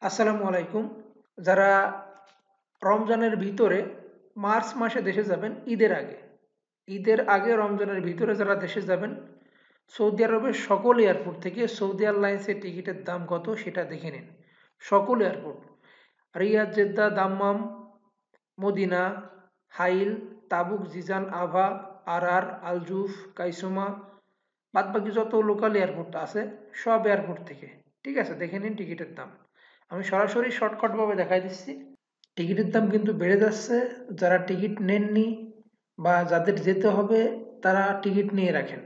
আসসালামু আলাইকুম। যারা রমজানের ভিতরে মার্চ মাসে দেশে যাবেন ঈদের আগে রমজানের ভিতরে যারা দেশে যাবেন, সৌদি আরবের সকল এয়ারপোর্ট থেকে সৌদি এয়ারলাইন্সের টিকিটের দাম কত সেটা দেখে নিন। সকল airport, Riyadh, Jeddah, Dammam, Medina, Hail, Tabuk, Jizan, Abha, Arar, Al Jouf, Qaisumah, বাদবাকি যত লোকাল এয়ারপোর্ট আছে সব এয়ারপোর্ট থেকে, ঠিক আছে, দেখে নিন টিকিটের দাম। আমি সরাসরি শর্টকাটভাবে দেখাই দিচ্ছি। টিকিটের দাম কিন্তু বেড়ে যাচ্ছে। যারা টিকিট নেননি বা যাদের যেতে হবে তারা টিকিট নিয়ে রাখেন,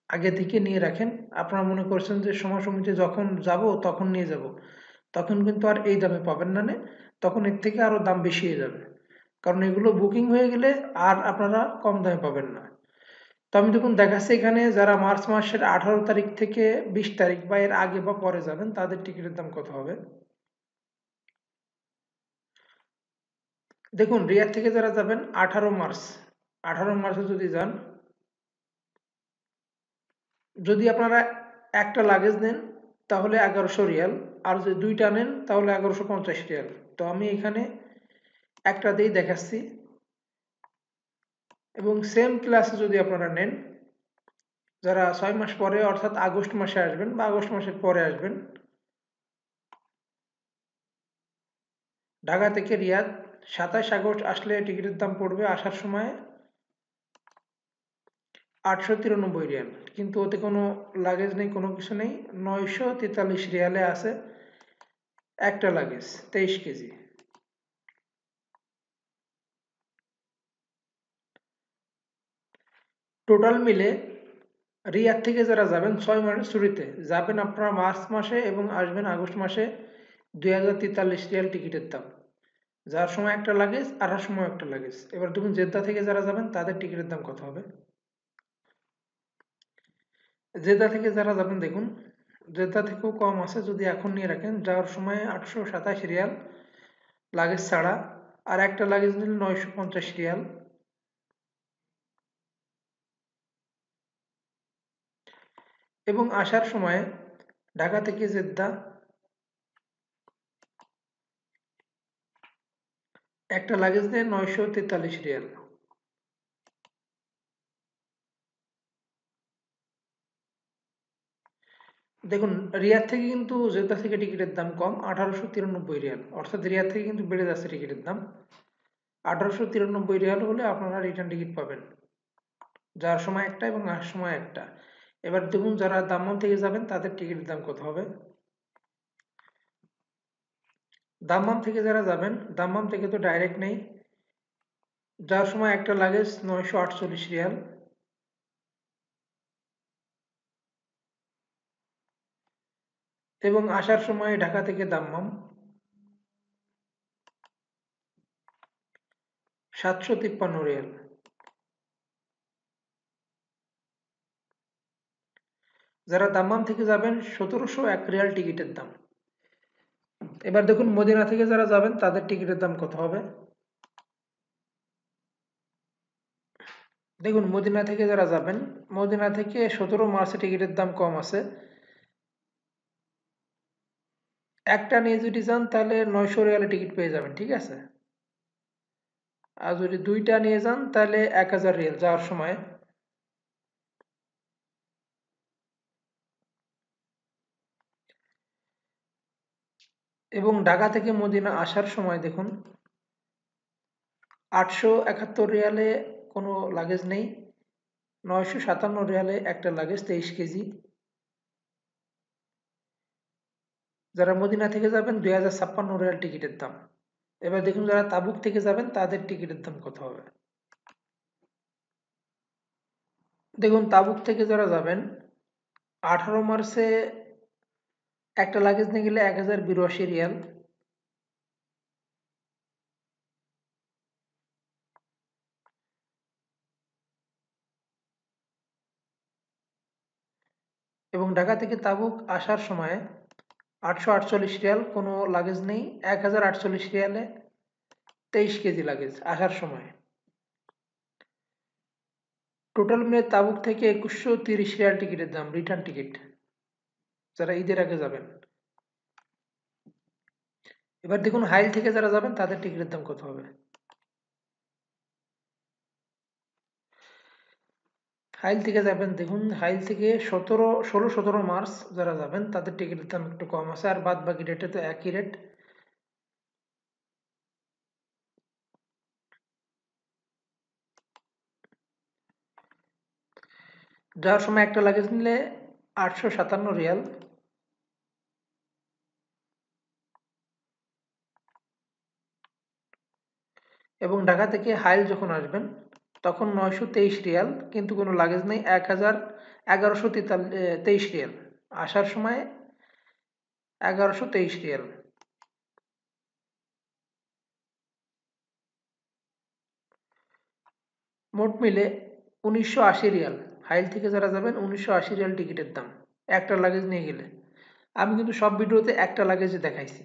আগে থেকে নিয়ে রাখেন। আপনারা মনে করছেন যে সময়সমিতি যখন যাব তখন নিয়ে যাব, তখন কিন্তু আর এই দামে পাবেন না, তখন এর থেকে আরও দাম বেশি হয়ে যাবে, কারণ এগুলো বুকিং হয়ে গেলে আর আপনারা কম দামে পাবেন না। তো আমি দেখুন দেখাচ্ছি এখানে, যারা মার্চ মাসের 18 তারিখ থেকে 20 তারিখ বা এর আগে বা পরে যাবেন তাদের টিকিটের দাম কত হবে। দেখুন, রিয়াদ থেকে যারা যাবেন 18 মার্চ, 18 মার্চে যদি যান, যদি আপনারা একটা লাগেজ নেন তাহলে 1100 রিয়াল, আর যদি দুইটা নেন তাহলে 1150 রিয়াল। তো আমি এখানে একটা দিয়েই দেখাচ্ছি। এবং সেম ক্লাসে যদি আপনারা নেন, যারা 6 মাস পরে অর্থাৎ আগস্ট মাসে আসবেন বা আগস্ট মাসের পরে আসবেন, ঢাকা থেকে রিয়াদ 27 আগস্ট আসলে টিকিটের দাম পড়বে আসার সময় 893 রিয়াল, কিন্তু ওতে কোনো লাগেজ নেই, কোনো কিছু নেই। 943 রিয়ালে আছে একটা লাগেজ, 23 কেজি। টোটাল মিলে রিয়াদ থেকে যারা যাবেন 6 মাসের ছুটিতে যাবেন আপনারা মার্চ মাসে এবং আসবেন আগস্ট মাসে, 2043 রিয়াল টিকিটের দাম। যার সময় একটা লাগেজ, আসার সময় একটা লাগেজ। এবার দেখুন জেদ্দা থেকে যারা যাবেন তাদের টিকিটের দাম কত হবে। জেদ্দা থেকে যারা যাবেন দেখুন, জেদ্দা থেকেও কম আছে যদি এখন নিয়ে রাখেন। যাওয়ার সময় 827 রিয়াল লাগেজ ছাড়া, আর একটা লাগেজ নিলে 950 রিয়াল। এবং আসার সময় ঢাকা থেকে জেদ্দা একটা লাগেজ নেয় 943 রিয়াল। দেখুন, রিয়াদ থেকে কিন্তু জেদ্দা থেকে টিকিটের দাম কম, 1893 রিয়াল, অর্থাৎ রিয়াদ থেকে কিন্তু বেড়ে যাচ্ছে টিকিটের দাম। 1893 রিয়াল হলে আপনারা রিটার্ন টিকিট পাবেন, যাওয়ার সময় একটা এবং আসার সময় একটা। এবার দেখুন যারা দাম্মাম থেকে যাবেন তাদের টিকিটের দাম কত হবে। দাম্মাম থেকে যারা যাবেন, দাম্মাম থেকে তো ডাইরেক্ট নেই, যাওয়ার সময় একটা লাগেজ 948 রিয়াল। এবং আসার সময় ঢাকা থেকে দাম্মাম 753 রিয়াল। যারা দাম্মাম থেকে যাবেন 1701 রিয়াল টিকিটের দাম। এবার দেখুন মদিনা থেকে যারা যাবেন তাদের টিকিটের দাম কত হবে। দেখুন মদিনা থেকে যারা যাবেন, মদিনা থেকে 17 মার্চে টিকিটের দাম কম আছে। একটা নিয়ে যদি যান তাহলে 900 রিয়ালে টিকিট পেয়ে যাবেন, ঠিক আছে। আর যদি দুইটা নিয়ে যান তাহলে 1000 রিয়াল যাওয়ার সময়। এবং ঢাকা থেকে মদিনা আসার সময় দেখুন 871 রিয়ালে কোনো লাগেজ নেই, 957 রিয়ালে একটা লাগেজ 23 কেজি। যারা মদিনা থেকে যাবেন 2056 রিয়াল টিকিটের দাম। এবার দেখুন যারা তাবুক থেকে যাবেন তাদের টিকিটের দাম কত হবে। দেখুন তাবুক থেকে যারা যাবেন 18 মার্চে একটা লাগেজ নিয়ে গেলে 1082 রিয়াল। এবং ঢাকা থেকে তাবুক আসার সময় 848 রিয়াল, কোনো লাগেজ নেই, 1048 রিয়ালে 23 কেজি লাগেজ আসার সময়। টোটাল মিলে তাবুক থেকে 2130 রিয়াল টিকিটের দাম, রিটার্ন টিকিট, যারা ঈদের আগে যাবেন। এবার দেখুন হাইল থেকে যারা যাবেন তাদের টিকিটের দাম কত হবে। হাইল থেকে যাবেন, দেখুন হাইল থেকে 16-17 মার্চ যারা যাবেন তাদের টিকিটের দাম একটু কম আছে, আর বাদ বাকি ডেটে তো একই রেট। যাওয়ার সময় একটা লাগেজ নিলে 857 রিয়াল, এবং ঢাকা থেকে হাইল যখন আসবেন তখন 923 রিয়াল, কিন্তু কোনো লাগেজ নেই, 1123 রিয়াল। আসার সময় 1123 রিয়াল। মোট মিলে 1980 রিয়াল। হাইল থেকে যারা যাবেন 1980 রিয়াল টিকিটের দাম একটা লাগেজ নিয়ে গেলে। আমি কিন্তু সব ভিডিওতে একটা লাগেজে দেখাইছি।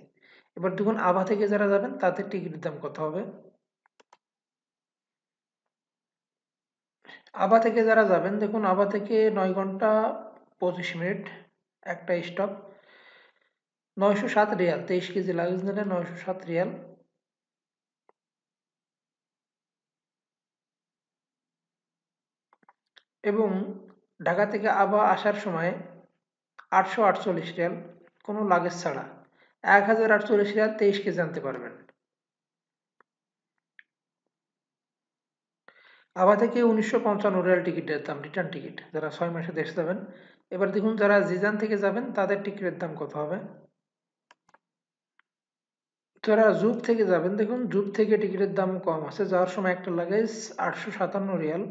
এবার দেখুন আভা থেকে যারা যাবেন তাদের টিকিটের দাম কত হবে। আভা থেকে যারা যাবেন, দেখুন আভা থেকে 9 ঘন্টা 25 মিনিট একটা স্টপ, 907 রিয়াল। 23 কেজি লাগেজ নিলে 907 রিয়াল। এবং ঢাকা থেকে আভা আসার সময় 848 রিয়াল, কোনো লাগেজ ছাড়া 1048 রিয়াল 23 কেজি আনতে পারবেন। আভা থেকে 1955 রিয়াল টিকিটের দাম, রিটার্ন টিকিট যারা 6 মাসে দেশে যাবেন। এবার দেখুন যারা জিজান থেকে যাবেন তাদের টিকিটের দাম কত হবে। যারা জুব থেকে যাবেন, দেখুন জুব থেকে টিকিটের দাম কম আছে, যাওয়ার সময় একটা লাগেজ 857 রিয়াল,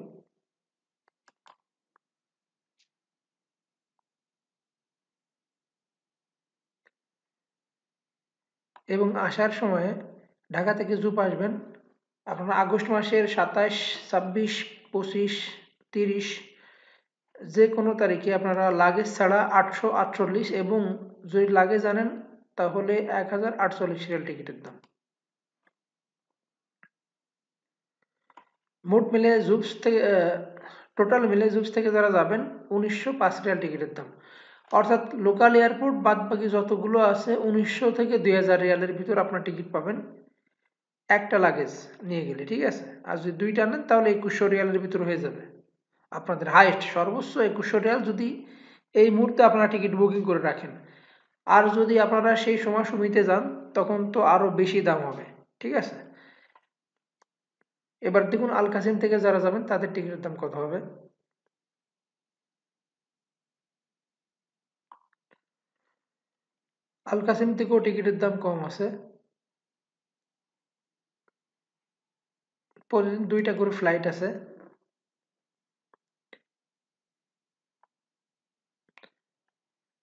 এবং আসার সময় ঢাকা থেকে জুপ আসবেন আপনারা আগস্ট মাসের 27, 26, 25, 30 যে কোনো তারিখে আপনারা লাগেজ ছাড়া 848, এবং যদি লাগেজ আনেন তাহলে 1048 রিয়াল টিকিটের দাম। মোট মিলে জুবস থেকে টোটাল মিলে জুবস থেকে যারা যাবেন 1905 রিয়াল টিকিটের দাম। অর্থাৎ লোকাল এয়ারপোর্ট বাদ বাকি যতগুলো আছে 1900 থেকে 2000 রিয়ালের ভিতর আপনার টিকিট পাবেন একটা লাগেজ নিয়ে গেলে, ঠিক আছে। আর যদি দুইটা নেন তাহলে 2100 রিয়ালের ভিতর হয়ে যাবে আপনাদের হাইস্ট সর্বোচ্চ 2100 রিয়াল, যদি এই মুহূর্তে আপনারা টিকিট বুকিং করে রাখেন। আর যদি আপনারা সেই সময় সুমিতে যান তখন তো আরো বেশি দাম হবে, ঠিক আছে। এবার দেখুন আল কাসিম থেকে যারা যাবেন তাদের টিকিটের দাম কত হবে। আল কাসিম থেকেও টিকিটের দাম কম আছে, প্রতিদিন দুইটা করে ফ্লাইট আছে।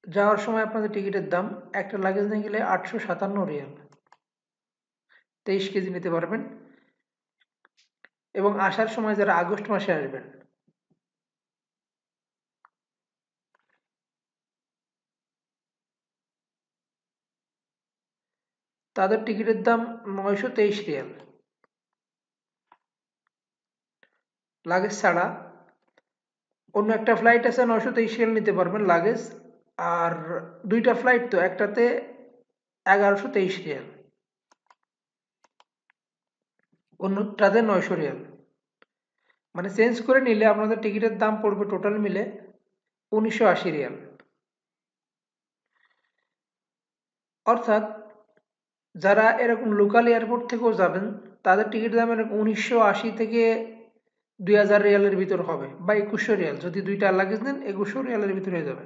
যাওয়ার সময় আপনাদের টিকিটের দাম একটা লাগেজ নিয়ে গেলে 857 রিয়াল, 23 কেজি নিতে পারবেন। এবং আসার সময় যারা আগস্ট মাসে আসবেন তাদের টিকিটের দাম 923 রিয়াল লাগেজ ছাড়া। অন্য একটা ফ্লাইট আছে 923 রিয়াল নিতে পারবেন লাগেজ, আর দুইটা ফ্লাইট তো একটাতে 1123 রিয়াল, অন্যটাতে 900 রিয়াল। মানে চেঞ্জ করে নিলে আপনাদের টিকিটের দাম পড়বে টোটাল মিলে 1980 রিয়াল। অর্থাৎ যারা এরকম লোকাল এয়ারপোর্ট থেকেও যাবেন তাদের টিকিট দাম এরকম 1980 থেকে 2000 রিয়ালের ভিতর হবে, বা 2100 রিয়াল। যদি দুইটা লাগেজ নেন 2100 রিয়ালের ভিতরে হয়ে যাবে।